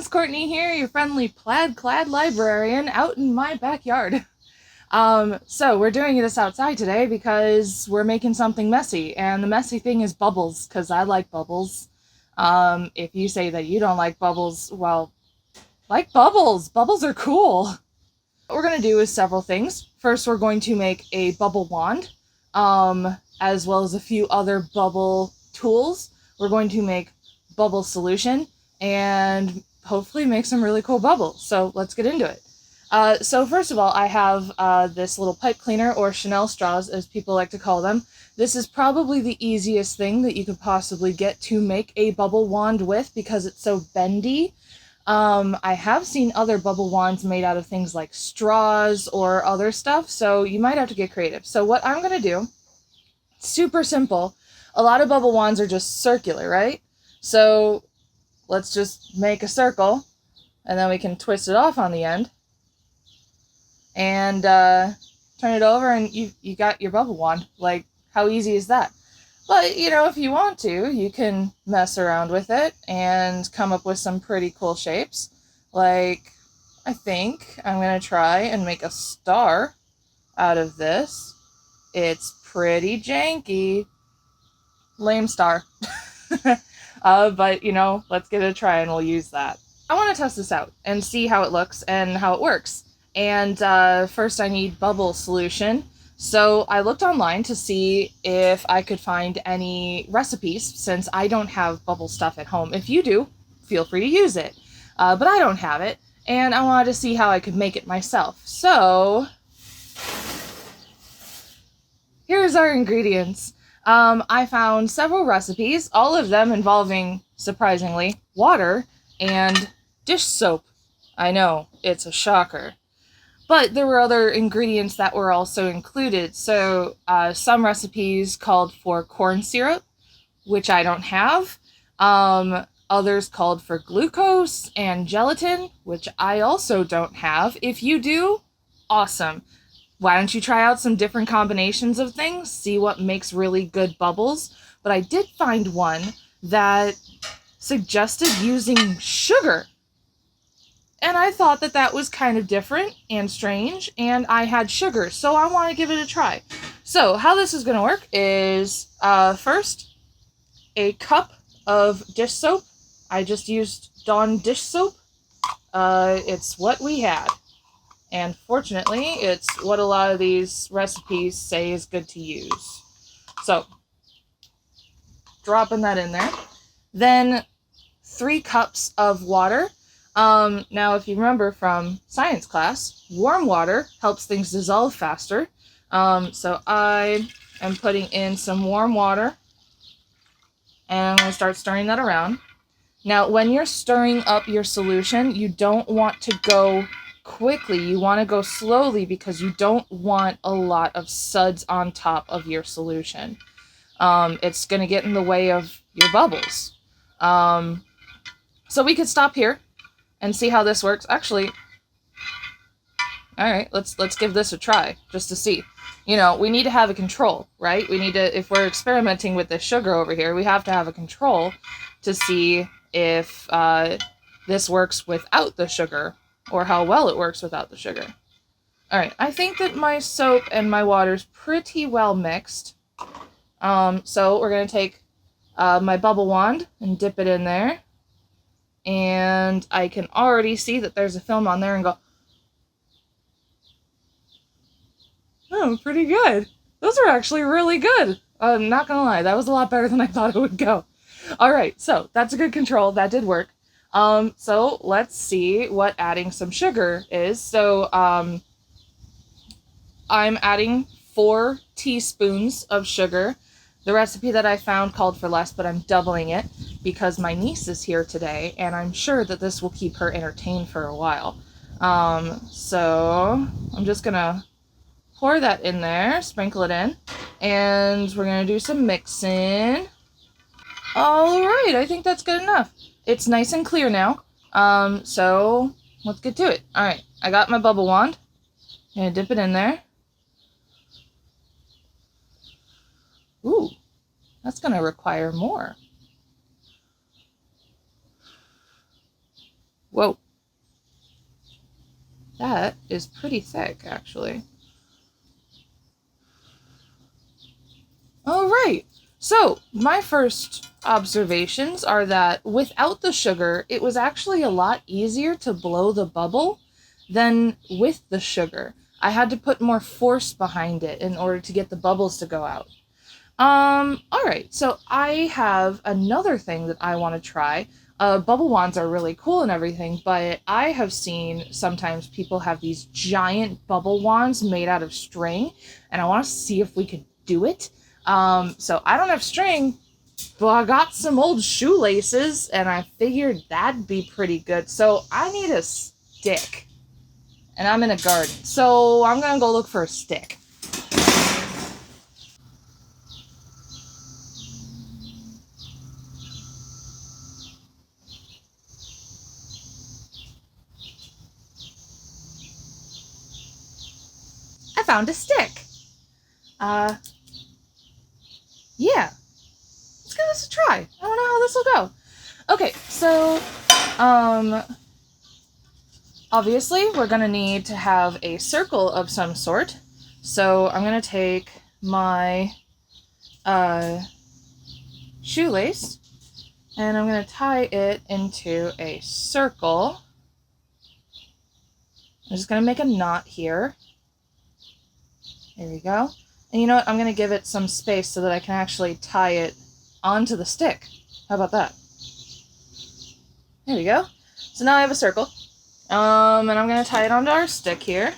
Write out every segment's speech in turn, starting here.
friends, Courtney here, your friendly plaid-clad librarian out in my backyard. So we're doing this outside today because we're making something messy, and the messy thing is bubbles, because I like bubbles. If you say that you don't like bubbles, well, like bubbles. Bubbles are cool. What we're going to do is several things. First, we're going to make a bubble wand, as well as a few other bubble tools. We're going to make bubble solution, and hopefully make some really cool bubbles. So let's get into it. So first of all, I have this little pipe cleaner, or Chanel straws as people like to call them. This is probably the easiest thing that you could possibly get to make a bubble wand with because it's so bendy. I have seen other bubble wands made out of things like straws or other stuff, so you might have to get creative. So what I'm going to do, super simple. A lot of bubble wands are just circular, right? So let's just make a circle, and then we can twist it off on the end, and turn it over, and you got your bubble wand. Like, how easy is that? But, you know, if you want to, you can mess around with it and come up with some pretty cool shapes. Like, I think I'm going to try and make a star out of this. It's pretty janky. Lame star. But, you know, let's give it a try and we'll use that. I want to test this out and see how it looks and how it works. And first I need bubble solution. So I looked online to see if I could find any recipes, since I don't have bubble stuff at home. If you do, feel free to use it. But I don't have it, and I wanted to see how I could make it myself. So here's our ingredients. I found several recipes, all of them involving, surprisingly, water and dish soap. I know, it's a shocker. But there were other ingredients that were also included. So some recipes called for corn syrup, which I don't have. Others called for glucose and gelatin, which I also don't have. If you do, awesome. Why don't you try out some different combinations of things? See what makes really good bubbles. But I did find one that suggested using sugar. And I thought that that was kind of different and strange, and I had sugar, so I want to give it a try. So how this is going to work is, first, a cup of dish soap. I just used Dawn dish soap. It's what we had. And fortunately, it's what a lot of these recipes say is good to use. So, dropping that in there. Then 3 cups of water. Now, if you remember from science class, warm water helps things dissolve faster. So I am putting in some warm water, and I'm going to start stirring that around. Now, when you're stirring up your solution, you don't want to go quickly. You want to go slowly because you don't want a lot of suds on top of your solution. It's going to get in the way of your bubbles. So we could stop here and see how this works. Actually, all right, let's give this a try just to see. You know, we need to have a control, right? We need to, if we're experimenting with this sugar over here, we have to have a control to see if this works without the sugar, or how well it works without the sugar. All right, I think that my soap and my water's pretty well mixed. So we're gonna take my bubble wand and dip it in there. And I can already see that there's a film on there and go, oh, pretty good. Those are actually really good. I'm not gonna lie, that was a lot better than I thought it would go. Alright, so that's a good control. That did work. So let's see what adding some sugar is. So I'm adding 4 teaspoons of sugar. The recipe that I found called for less, but I'm doubling it because my niece is here today, and I'm sure that this will keep her entertained for a while. So I'm just gonna pour that in there, sprinkle it in, and we're gonna do some mixing. Alright, I think that's good enough. It's nice and clear now. So let's get to it. Alright, I got my bubble wand. I'm gonna dip it in there. Ooh, that's gonna require more. Whoa. That is pretty thick, actually. All right. So, my first observations are that without the sugar, it was actually a lot easier to blow the bubble than with the sugar. I had to put more force behind it in order to get the bubbles to go out. All right. So, I have another thing that I want to try. Bubble wands are really cool and everything, but I have seen sometimes people have these giant bubble wands made out of string, and I want to see if we could do it. So I don't have string, but I got some old shoelaces, and I figured that'd be pretty good. So I need a stick, and I'm in a garden, so I'm gonna go look for a stick. I found a stick. Yeah. Let's give this a try. I don't know how this will go. Okay, so, obviously we're gonna need to have a circle of some sort. So I'm gonna take my, shoelace, and I'm gonna tie it into a circle. I'm just gonna make a knot here. There we go. And you know what? I'm going to give it some space so that I can actually tie it onto the stick. How about that? There we go. So now I have a circle. And I'm going to tie it onto our stick here.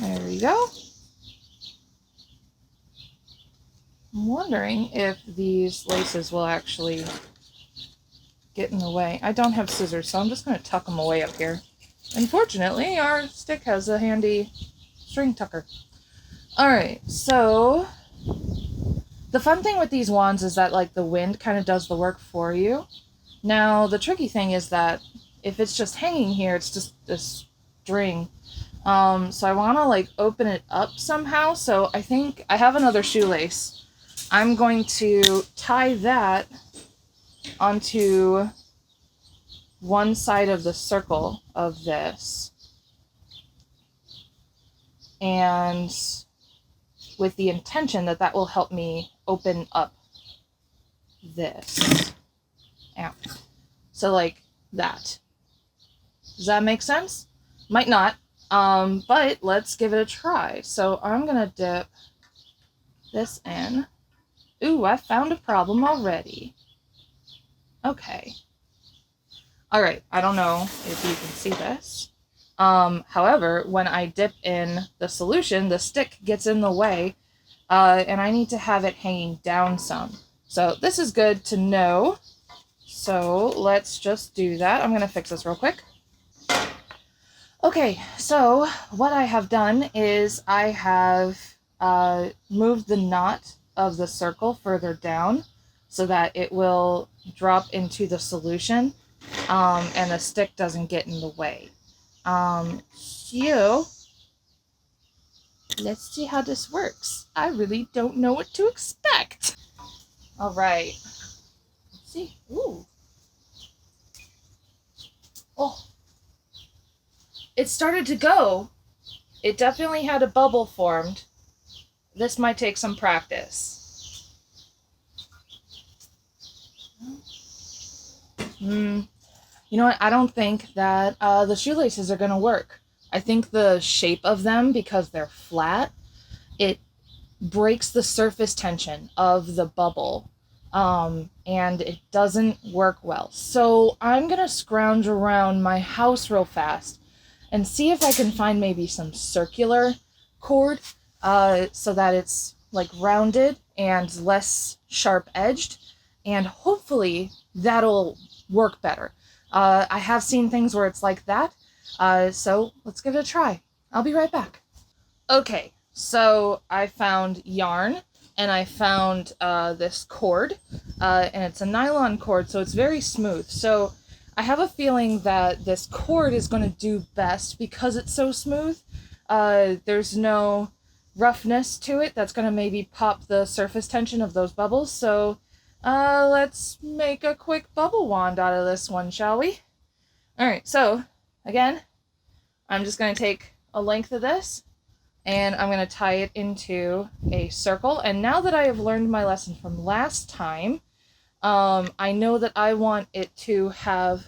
There we go. I'm wondering if these laces will actually get in the way. I don't have scissors, so I'm just going to tuck them away up here. Unfortunately, our stick has a handy string tucker. Alright, so the fun thing with these wands is that like the wind kind of does the work for you. Now, the tricky thing is that if it's just hanging here, it's just a string. So I want to like open it up somehow. So I think I have another shoelace. I'm going to tie that onto one side of the circle of this, and with the intention that that will help me open up this. Ow. So like that. Does that make sense? Might not, but let's give it a try. So I'm gonna dip this in. Ooh, I found a problem already. Okay. All right. I don't know if you can see this. However, when I dip in the solution, the stick gets in the way, and I need to have it hanging down some. So this is good to know. So let's just do that. I'm going to fix this real quick. Okay. So what I have done is I have moved the knot of the circle further down so that it will drop into the solution, and the stick doesn't get in the way. So let's see how this works. I really don't know what to expect. All right. Let's see. Ooh. Oh. It started to go. It definitely had a bubble formed. This might take some practice. You know what? I don't think that the shoelaces are going to work. I think the shape of them, because they're flat, it breaks the surface tension of the bubble, and it doesn't work well. So I'm going to scrounge around my house real fast and see if I can find maybe some circular cord, so that it's like rounded and less sharp edged, and hopefully that'll work better. I have seen things where it's like that, so let's give it a try. I'll be right back. Okay, so I found yarn, and I found this cord, and it's a nylon cord, so it's very smooth. So I have a feeling that this cord is going to do best because it's so smooth. There's no roughness to it that's going to maybe pop the surface tension of those bubbles. So let's make a quick bubble wand out of this one, shall we? All right, so again, I'm just going to take a length of this and I'm going to tie it into a circle. And now that I have learned my lesson from last time, I know that I want it to have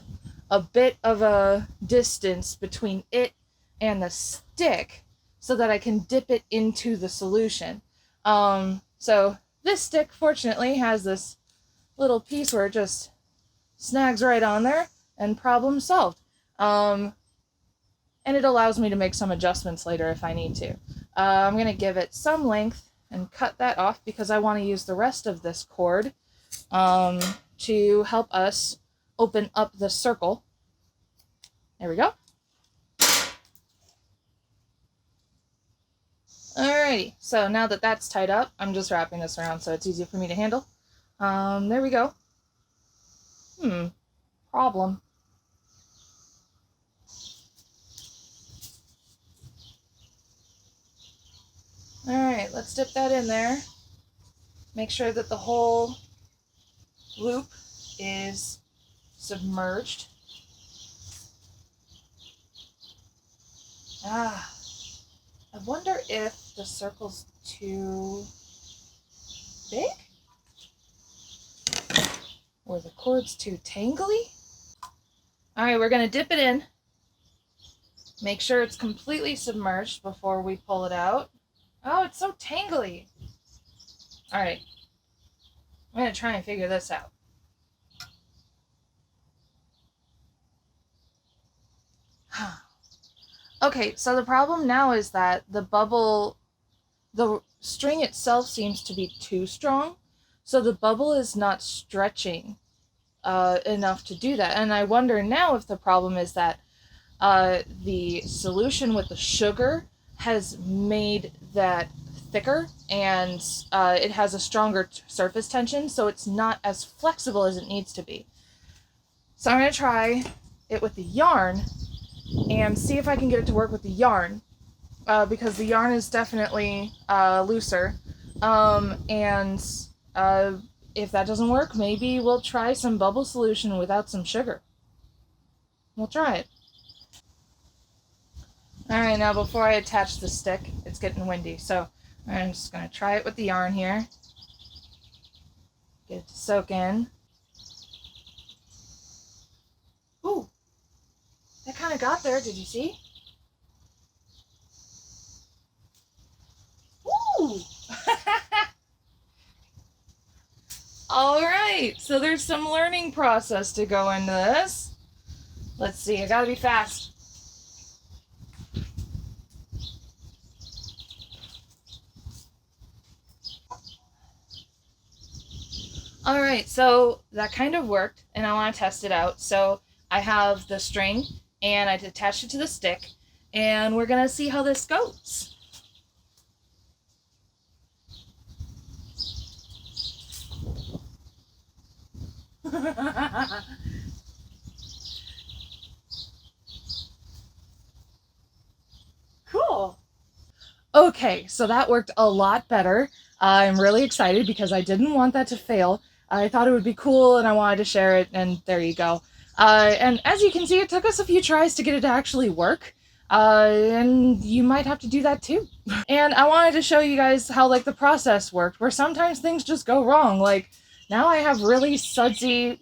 a bit of a distance between it and the stick so that I can dip it into the solution. So this stick, fortunately, has this little piece where it just snags right on there, and problem solved. And it allows me to make some adjustments later if I need to. I'm going to give it some length and cut that off because I want to use the rest of this cord to help us open up the circle. There we go. Alrighty, so now that that's tied up, I'm just wrapping this around so it's easier for me to handle. There we go. Problem. Alright, let's dip that in there. Make sure that the whole loop is submerged. I wonder if the circle's too big? Or the cord's too tangly? Alright, we're going to dip it in. Make sure it's completely submerged before we pull it out. Oh, it's so tangly. Alright. I'm going to try and figure this out. Okay, so the problem now is that the string itself seems to be too strong, so the bubble is not stretching enough to do that. And I wonder now if the problem is that the solution with the sugar has made that thicker and it has a stronger surface tension, so it's not as flexible as it needs to be. So I'm going to try it with the yarn and see if I can get it to work with the yarn, because the yarn is definitely looser. And if that doesn't work, maybe we'll try some bubble solution without some sugar. We'll try it. Alright, now before I attach the stick, it's getting windy, so I'm just going to try it with the yarn here. Get it to soak in. Ooh! That kind of got there, did you see? Ooh! Alright, so there's some learning process to go into this. Let's see, I gotta be fast. Alright, so that kind of worked, and I want to test it out. So I have the string, and I attached it to the stick, and we're going to see how this goes. Cool. Okay, so that worked a lot better. I'm really excited because I didn't want that to fail. I thought it would be cool and I wanted to share it, and there you go. And as you can see, it took us a few tries to get it to actually work. And you might have to do that too. And I wanted to show you guys how like the process worked, where sometimes things just go wrong. Like now I have really sudsy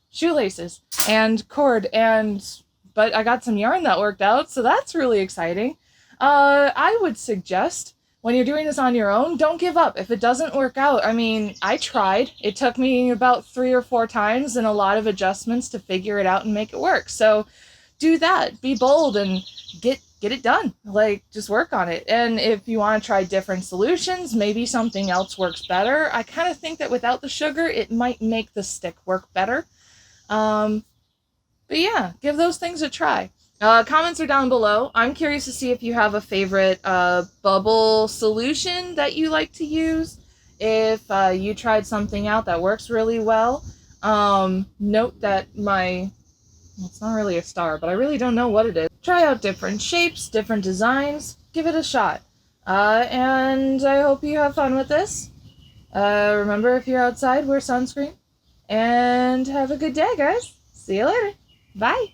shoelaces and cord, but I got some yarn that worked out, so that's really exciting. I would suggest when you're doing this on your own, don't give up. If it doesn't work out, I mean, I tried. It took me about 3 or 4 times and a lot of adjustments to figure it out and make it work. So do that. Be bold and get it done. Like, just work on it. And if you want to try different solutions, maybe something else works better. I kind of think that without the sugar, it might make the stick work better. But yeah, give those things a try. Comments are down below. I'm curious to see if you have a favorite bubble solution that you like to use. If you tried something out that works really well. Note that it's not really a star, but I really don't know what it is. Try out different shapes, different designs. Give it a shot. And I hope you have fun with this. Remember, if you're outside, wear sunscreen. And have a good day, guys. See you later. Bye.